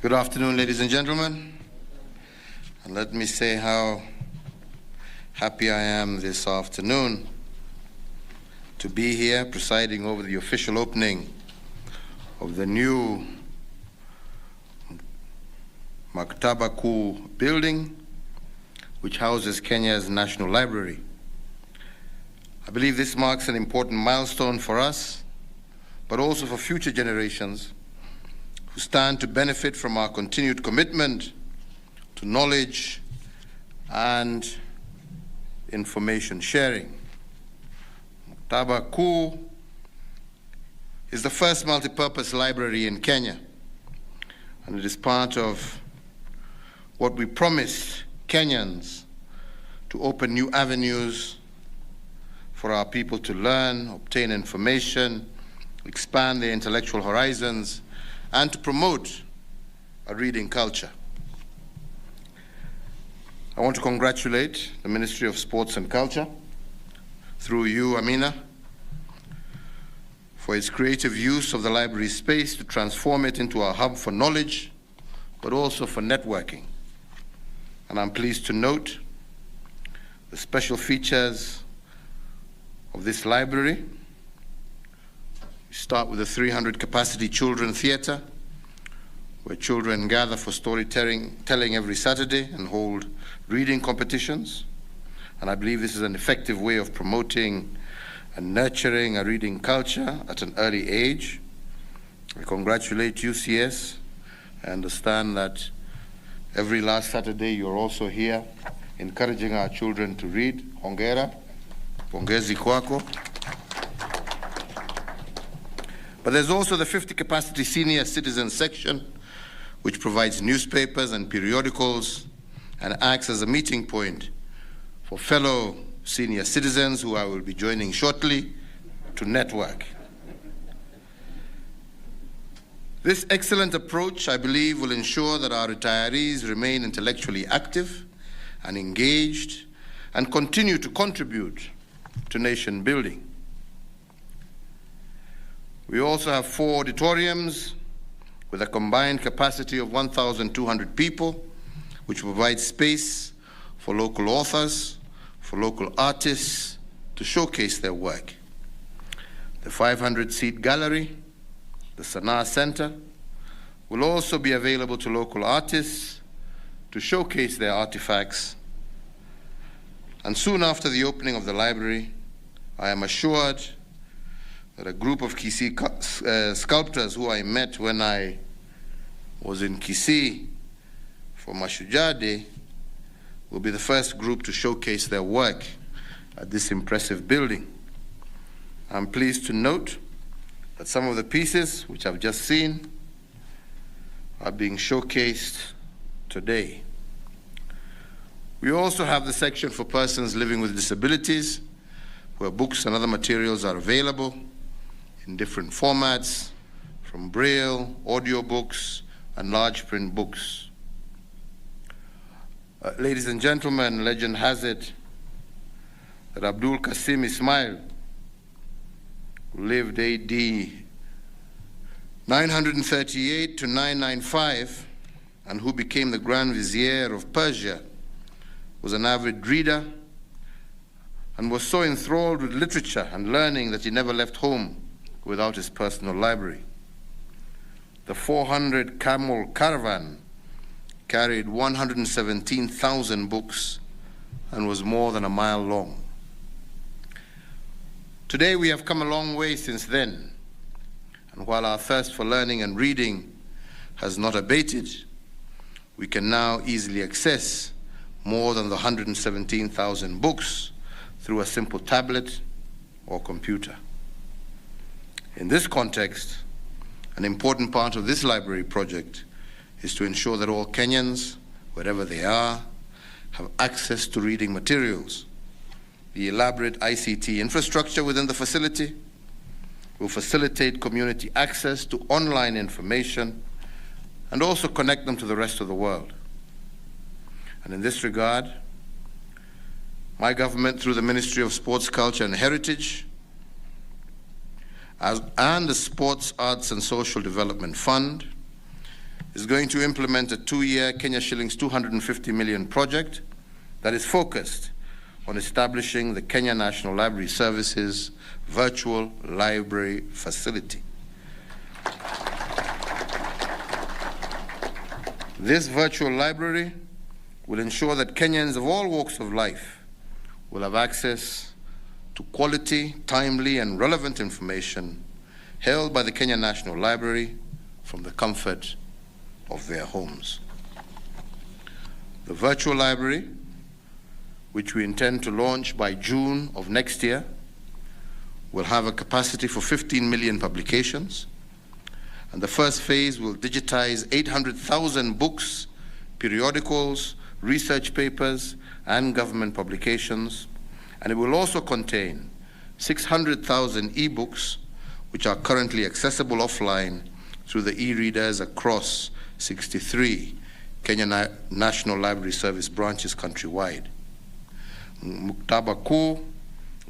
Good afternoon, ladies and gentlemen. And let me say how happy I am this afternoon to be here presiding over the official opening of the new Maktaba Kuu building, which houses Kenya's National Library. I believe this marks an important milestone for us, but also for future generations who stand to benefit from our continued commitment to knowledge and information sharing. Maktaba Kuu is the first multi-purpose library in Kenya, and it is part of what we promised Kenyans to open new avenues for our people to learn, obtain information, expand their intellectual horizons, and to promote a reading culture. I want to congratulate the Ministry of Sports and Culture, through you, Amina, for its creative use of the library space to transform it into a hub for knowledge, but also for networking. And I'm pleased to note the special features of this library. We start with a 300 capacity children theater, where children gather for storytelling every Saturday and hold reading competitions. And I believe this is an effective way of promoting and nurturing a reading culture at an early age. I congratulate UCS. I understand that every last Saturday you're also here encouraging our children to read. Hongera, pongezi kwako. But there's also the 50 capacity senior citizen section, which provides newspapers and periodicals and acts as a meeting point for fellow senior citizens who I will be joining shortly to network. This excellent approach, I believe, will ensure that our retirees remain intellectually active and engaged and continue to contribute to nation building. We also have 4 auditoriums with a combined capacity of 1,200 people, which provides space for local authors, for local artists to showcase their work. The 500-seat gallery, the Sanaa Center, will also be available to local artists to showcase their artifacts. And soon after the opening of the library, I am assured that a group of Kisii sculptors who I met when I was in Kisii for Mashujaa Day will be the first group to showcase their work at this impressive building. I'm pleased to note that some of the pieces which I've just seen are being showcased today. We also have the section for persons living with disabilities, where books and other materials are available in different formats, from Braille, audiobooks, and large print books. Ladies and gentlemen, legend has it that Abdul Qasim Ismail, who lived AD 938 to 995, and who became the Grand Vizier of Persia, was an avid reader and was so enthralled with literature and learning that he never left home without his personal library. The 400-camel caravan carried 117,000 books and was more than a mile long. Today we have come a long way since then, and while our thirst for learning and reading has not abated, we can now easily access more than the 117,000 books through a simple tablet or computer. In this context, an important part of this library project is to ensure that all Kenyans, wherever they are, have access to reading materials. The elaborate ICT infrastructure within the facility will facilitate community access to online information and also connect them to the rest of the world. And in this regard, my government, through the Ministry of Sports, Culture and Heritage, and the Sports, Arts and Social Development Fund, is going to implement a 2-year Kenya shillings 250 million project that is focused on establishing the Kenya National Library Services virtual library facility. This virtual library will ensure that Kenyans of all walks of life will have access to quality, timely, and relevant information held by the Kenya National Library from the comfort of their homes. The virtual library, which we intend to launch by June of next year, will have a capacity for 15 million publications, and the first phase will digitize 800,000 books, periodicals, research papers, and government publications, and it will also contain 600,000 e-books, which are currently accessible offline through the e-readers across 63 Kenya National Library Service branches countrywide. Muktaba Kuu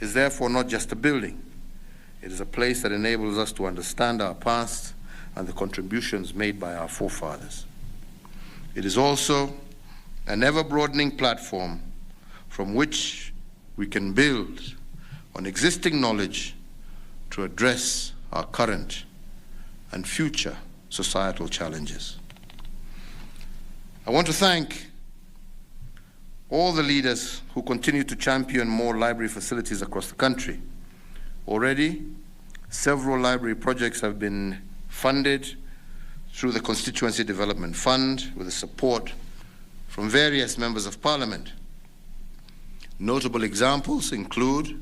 is therefore not just a building. It is a place that enables us to understand our past and the contributions made by our forefathers. It is also an ever-broadening platform from which we can build on existing knowledge to address our current and future societal challenges. I want to thank all the leaders who continue to champion more library facilities across the country. Already, several library projects have been funded through the Constituency Development Fund with the support from various members of Parliament. Notable examples include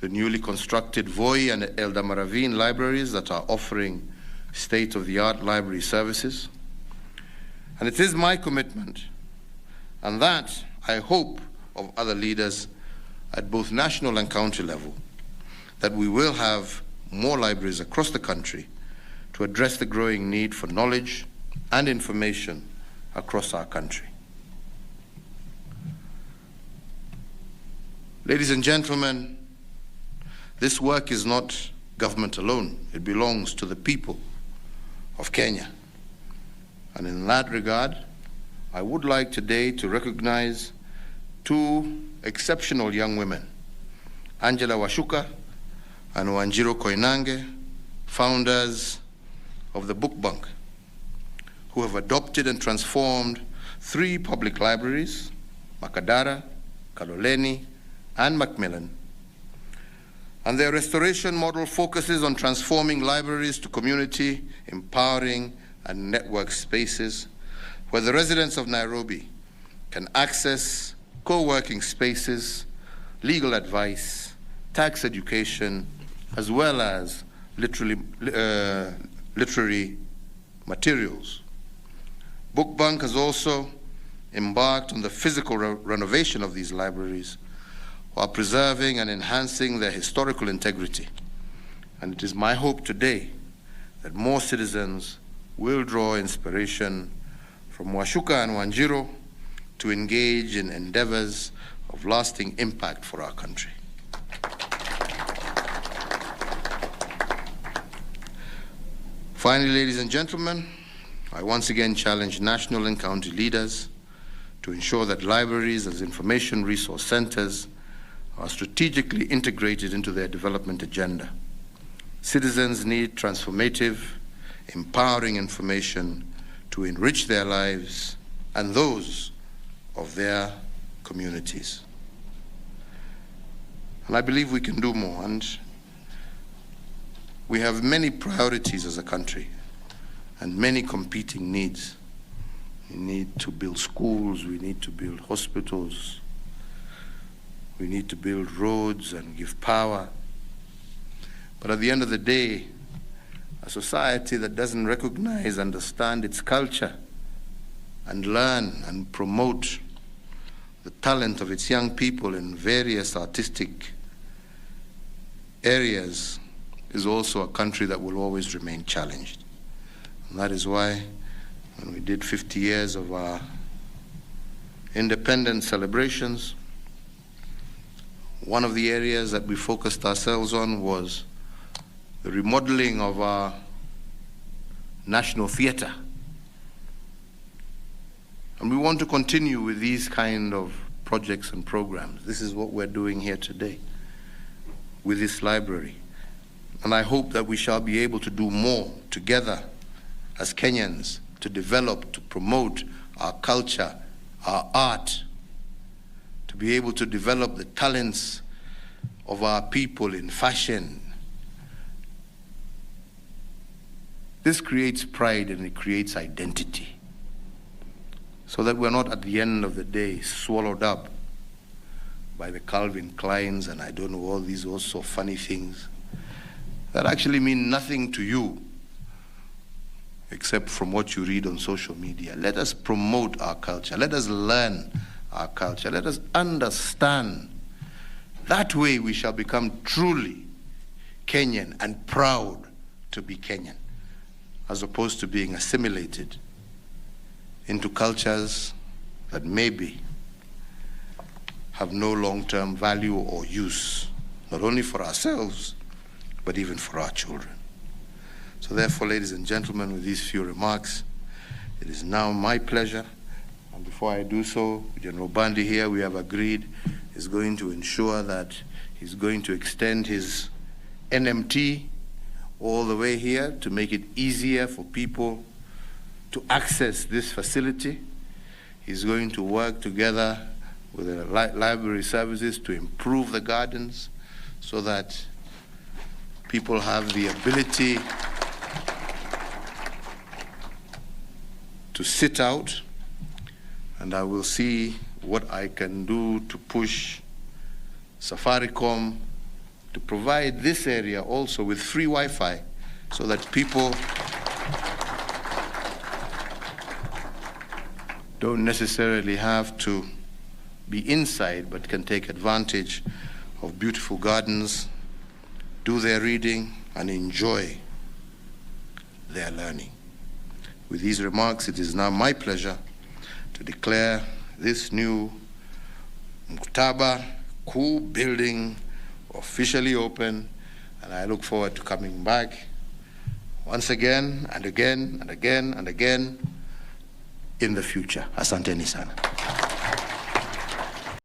the newly constructed Voi and Eldamaravine libraries that are offering state-of-the-art library services. And it is my commitment, and that I hope of other leaders at both national and county level, that we will have more libraries across the country to address the growing need for knowledge and information across our country. Ladies and gentlemen, this work is not government alone. It belongs to the people of Kenya. And in that regard, I would like today to recognize two exceptional young women, Angela Washuka and Wanjiru Koinange, founders of the Book Bank, who have adopted and transformed 3 public libraries, Makadara, Kaloleni, and Macmillan. And their restoration model focuses on transforming libraries to community, empowering, and network spaces where the residents of Nairobi can access co-working spaces, legal advice, tax education, as well as literary materials. Book Bank has also embarked on the physical renovation of these libraries while preserving and enhancing their historical integrity. And it is my hope today that more citizens will draw inspiration from Washuka and Wanjiru to engage in endeavors of lasting impact for our country. Finally, ladies and gentlemen, I once again challenge national and county leaders to ensure that libraries as information resource centers are strategically integrated into their development agenda. Citizens need transformative, empowering information to enrich their lives and those of their communities. And I believe we can do more, and we have many priorities as a country and many competing needs. We need to build schools, we need to build hospitals, we need to build roads and give power. But at the end of the day, a society that doesn't recognize, understand its culture, and learn and promote the talent of its young people in various artistic areas is also a country that will always remain challenged. And that is why when we did 50 years of our independence celebrations, one of the areas that we focused ourselves on was the remodeling of our National Theatre And we want to continue with these kind of projects and programs. This is what we're doing here today with this library. And I hope that we shall be able to do more together as Kenyans to develop, to promote our culture, our art, to be able to develop the talents of our people in fashion. This creates pride and it creates identity, so that we're not at the end of the day swallowed up by the Calvin Kleins and I don't know, all these also funny things that actually mean nothing to you except from what you read on social media. Let us promote our culture. Let us learn our culture. Let us understand. That way we shall become truly Kenyan and proud to be Kenyan, as opposed to being assimilated into cultures that maybe have no long-term value or use, not only for ourselves, but even for our children. So therefore, ladies and gentlemen, with these few remarks, it is now my pleasure, and before I do so, General Bandi here, we have agreed, is going to ensure that he's going to extend his NMT all the way here to make it easier for people to access this facility. He's going to work together with the library services to improve the gardens so that people have the ability to sit out, and I will see what I can do to push Safaricom to provide this area also with free Wi-Fi so that people don't necessarily have to be inside but can take advantage of beautiful gardens, do their reading, and enjoy their learning. With these remarks, it is now my pleasure to declare this new Mkutaba Kuu building officially open, and I look forward to coming back once again and again and again and again in the future. Asanteni sana.